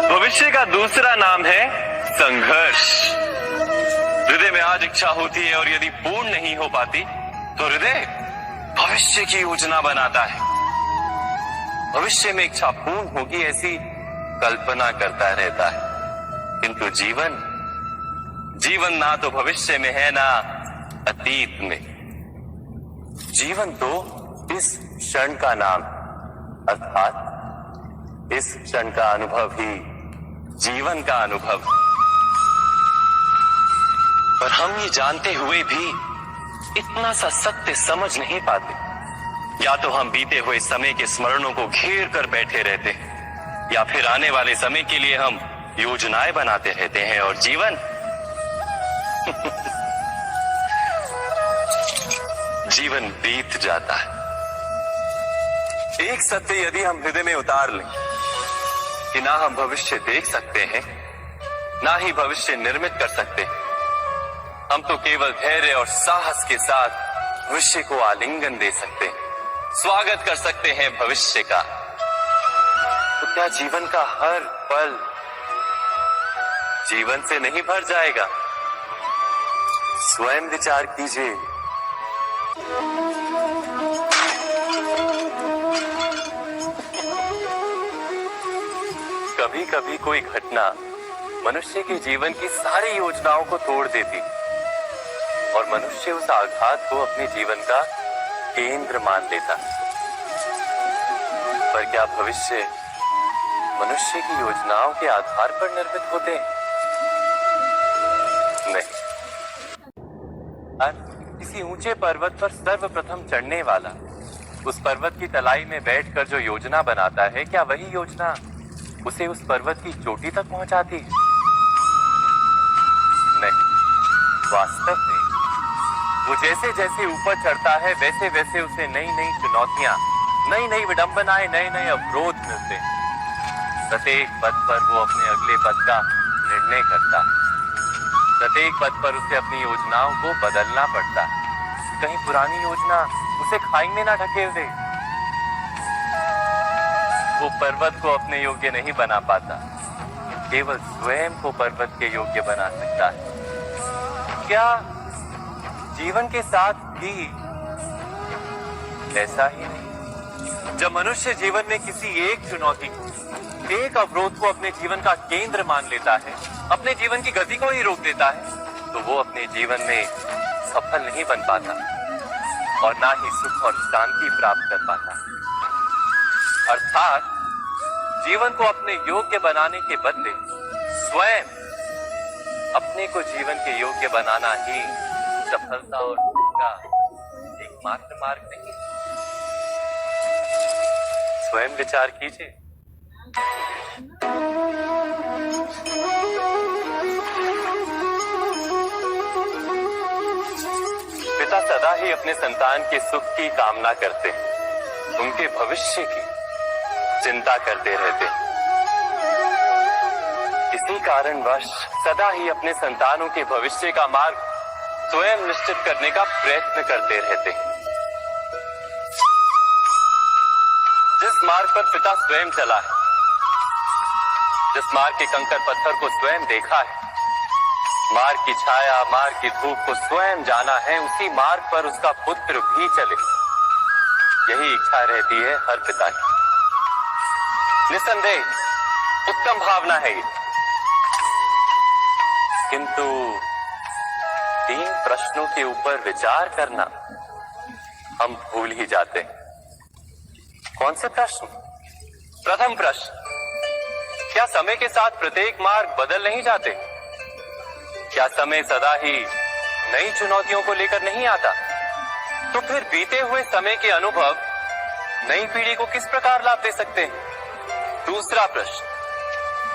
भविष्य का दूसरा नाम है संघर्ष। हृदय में आज इच्छा होती है और यदि पूर्ण नहीं हो पाती तो हृदय भविष्य की योजना बनाता है। भविष्य में इच्छा पूर्ण होगी ऐसी कल्पना करता रहता है, किंतु जीवन ना तो भविष्य में है ना अतीत में। जीवन तो इस क्षण का नाम, अर्थात इस क्षण का अनुभव ही जीवन का अनुभव। पर हम ये जानते हुए भी इतना सा सत्य समझ नहीं पाते। या तो हम बीते हुए समय के स्मरणों को घेर कर बैठे रहते हैं, या फिर आने वाले समय के लिए हम योजनाएं बनाते रहते हैं और जीवन जीवन बीत जाता है। एक सत्य यदि हम हृदय में उतार लें कि ना हम भविष्य देख सकते हैं, ना ही भविष्य निर्मित कर सकते हैं, हम तो केवल धैर्य और साहस के साथ भविष्य को आलिंगन दे सकते हैं, स्वागत कर सकते हैं भविष्य का। तो क्या जीवन का हर पल जीवन से नहीं भर जाएगा? स्वयं विचार कीजिए। कभी कभी कोई घटना मनुष्य के जीवन की सारी योजनाओं को तोड़ देती और मनुष्य उस आघात को अपने जीवन का केंद्र मान लेता। पर क्या भविष्य मनुष्य की योजनाओं के आधार पर निर्मित होते हैं? नहीं। किसी ऊंचे पर्वत पर सर्वप्रथम चढ़ने वाला उस पर्वत की तलाई में बैठकर जो योजना बनाता है, क्या वही योजना उसे उस पर्वत की चोटी तक पहुंचाती है? नहीं, वास्तव में वो जैसे जैसे ऊपर चढ़ता है वैसे वैसे उसे नई नई चुनौतियां, नई नई विडंबनाएं, नए नए अवरोध मिलते हैं। प्रत्येक पद पर वो अपने अगले पद का निर्णय करता है। प्रत्येक पद पर उसे अपनी योजनाओं को बदलना पड़ता है। कहीं पुरानी योजना उसे खाई में ना ढकेल दे। वो पर्वत को अपने योग्य नहीं बना पाता, केवल स्वयं को पर्वत के योग्य बना सकता है। क्या जीवन के साथ भी ऐसा ही नहीं? जब मनुष्य जीवन में किसी एक चुनौती को, एक अवरोध को अपने जीवन का केंद्र मान लेता है, अपने जीवन की गति को ही रोक देता है, तो वो अपने जीवन में सफल नहीं बन पाता और ना ही सुख और शांति प्राप्त कर पाता। अर्थात जीवन को अपने योग्य बनाने के बदले स्वयं अपने को जीवन के योग्य बनाना ही सफलता और सुख का एकमात्र मार्ग नहीं। स्वयं विचार कीजिए। पिता सदा ही अपने संतान के सुख की कामना करते हैं, उनके भविष्य की चिंता करते रहते हैं। इसी कारणवश सदा ही अपने संतानों के भविष्य का मार्ग स्वयं निश्चित करने का प्रयत्न करते रहते हैं। जिस मार्ग पर पिता स्वयं चला है, जिस मार्ग के कंकर पत्थर को स्वयं देखा है, मार्ग की छाया, मार्ग की धूप को स्वयं जाना है, उसी मार्ग पर उसका पुत्र भी चले, यही इच्छा रहती है हर पिता की। निसंदेह उत्तम भावना है ये, किंतु 3 प्रश्नों के ऊपर विचार करना हम भूल ही जाते हैं। कौन से प्रश्न? प्रथम प्रश्न, क्या समय के साथ प्रत्येक मार्ग बदल नहीं जाते? क्या समय सदा ही नई चुनौतियों को लेकर नहीं आता? तो फिर बीते हुए समय के अनुभव नई पीढ़ी को किस प्रकार लाभ दे सकते हैं? दूसरा प्रश्न,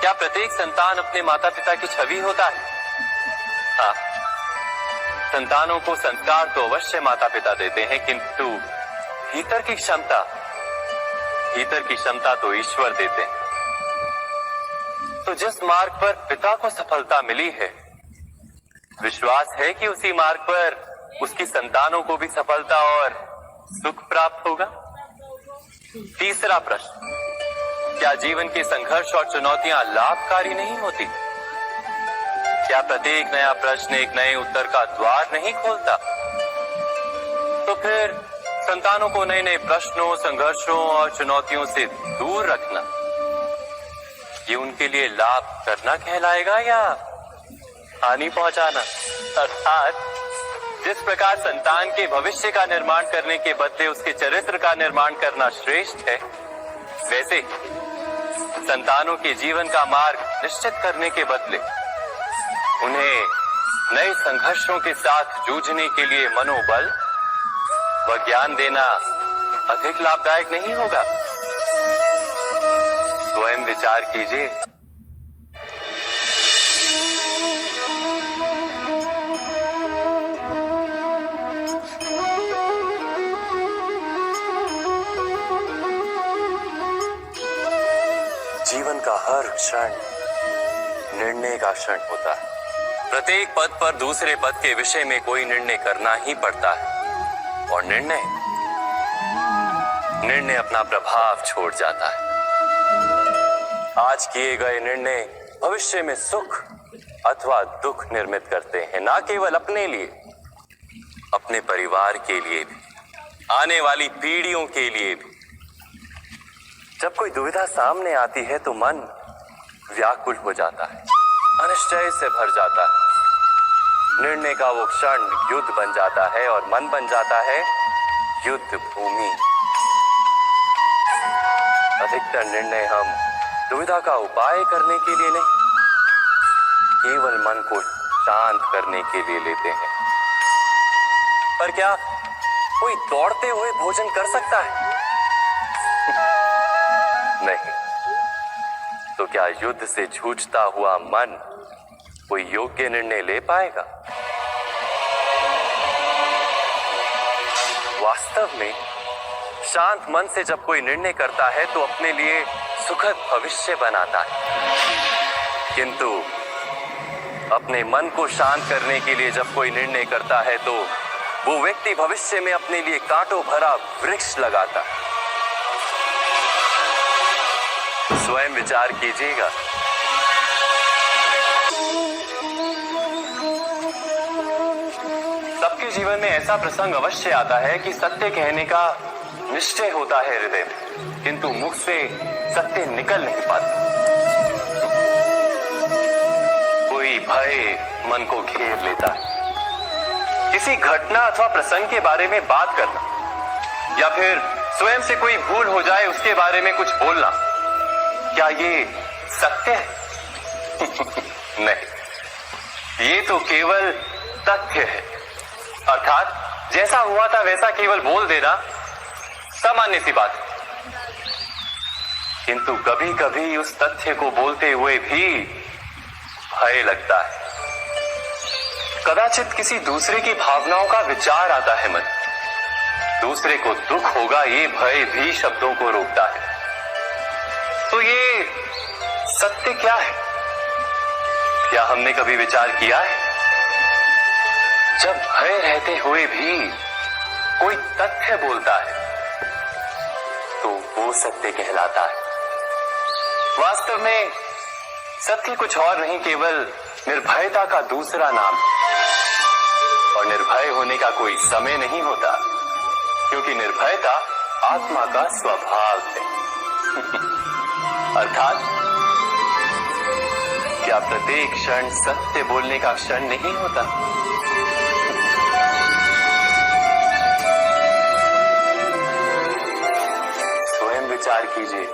क्या प्रत्येक संतान अपने माता पिता की छवि होता है? हाँ, संतानों को संस्कार तो अवश्य माता पिता देते हैं, किंतु भीतर की क्षमता तो ईश्वर देते हैं। तो जिस मार्ग पर पिता को सफलता मिली है, विश्वास है कि उसी मार्ग पर उसकी संतानों को भी सफलता और सुख प्राप्त होगा। तीसरा प्रश्न, क्या जीवन के संघर्ष और चुनौतियां लाभकारी नहीं होती? क्या प्रत्येक नया प्रश्न एक नए उत्तर का द्वार नहीं खोलता? तो फिर संतानों को नए नए प्रश्नों, संघर्षों और चुनौतियों से दूर रखना, ये उनके लिए लाभ करना कहलाएगा या हानि पहुंचाना? अर्थात जिस प्रकार संतान के भविष्य का निर्माण करने के बदले उसके चरित्र का निर्माण करना श्रेष्ठ है, वैसे संतानों के जीवन का मार्ग निश्चित करने के बदले उन्हें नए संघर्षों के साथ जूझने के लिए मनोबल व ज्ञान देना अधिक लाभदायक नहीं होगा? स्वयं विचार कीजिए। जीवन का हर क्षण निर्णय का क्षण होता है। प्रत्येक पद पर दूसरे पद के विषय में कोई निर्णय करना ही पड़ता है और निर्णय अपना प्रभाव छोड़ जाता है। आज किए गए निर्णय भविष्य में सुख अथवा दुख निर्मित करते हैं, ना केवल अपने लिए, अपने परिवार के लिए भी, आने वाली पीढ़ियों के लिए भी। जब कोई दुविधा सामने आती है तो मन व्याकुल हो जाता है, अनिश्चय से भर जाता है। निर्णय का वो क्षण युद्ध बन जाता है और मन बन जाता है युद्ध भूमि। अधिकतर निर्णय हम दुविधा का उपाय करने के लिए नहीं, केवल मन को शांत करने के लिए लेते हैं। पर क्या कोई दौड़ते हुए भोजन कर सकता है? नहीं। तो क्या युद्ध से जूझता हुआ मन कोई योग्य निर्णय ले पाएगा? वास्तव में शांत मन से जब कोई निर्णय करता है तो अपने लिए सुखद भविष्य बनाता है। किंतु अपने मन को शांत करने के लिए जब कोई निर्णय करता है तो वो व्यक्ति भविष्य में अपने लिए कांटों भरा वृक्ष लगाता है। स्वयं विचार कीजिएगा। सबके जीवन में ऐसा प्रसंग अवश्य आता है कि सत्य कहने का निश्चय होता है हृदय में, किंतु मुख से सत्य निकल नहीं पाता। कोई भय मन को घेर लेता है। किसी घटना अथवा प्रसंग के बारे में बात करना या फिर स्वयं से कोई भूल हो जाए उसके बारे में कुछ बोलना, क्या ये सत्य है? नहीं, ये तो केवल तथ्य है। अर्थात जैसा हुआ था वैसा केवल बोल देना सामान्य सी बात है। किंतु कभी कभी उस तथ्य को बोलते हुए भी भय लगता है। कदाचित किसी दूसरे की भावनाओं का विचार आता है मन, दूसरे को दुख होगा ये भय भी शब्दों को रोकता है। तो ये सत्य क्या है? क्या हमने कभी विचार किया है? जब भय रहते हुए भी कोई तथ्य बोलता है तो वो सत्य कहलाता है। वास्तव में सत्य कुछ और नहीं, केवल निर्भयता का दूसरा नाम है। और निर्भय होने का कोई समय नहीं होता, क्योंकि निर्भयता आत्मा का स्वभाव है। अर्थात क्या प्रत्येक क्षण सत्य बोलने का क्षण नहीं होता? स्वयं विचार कीजिए।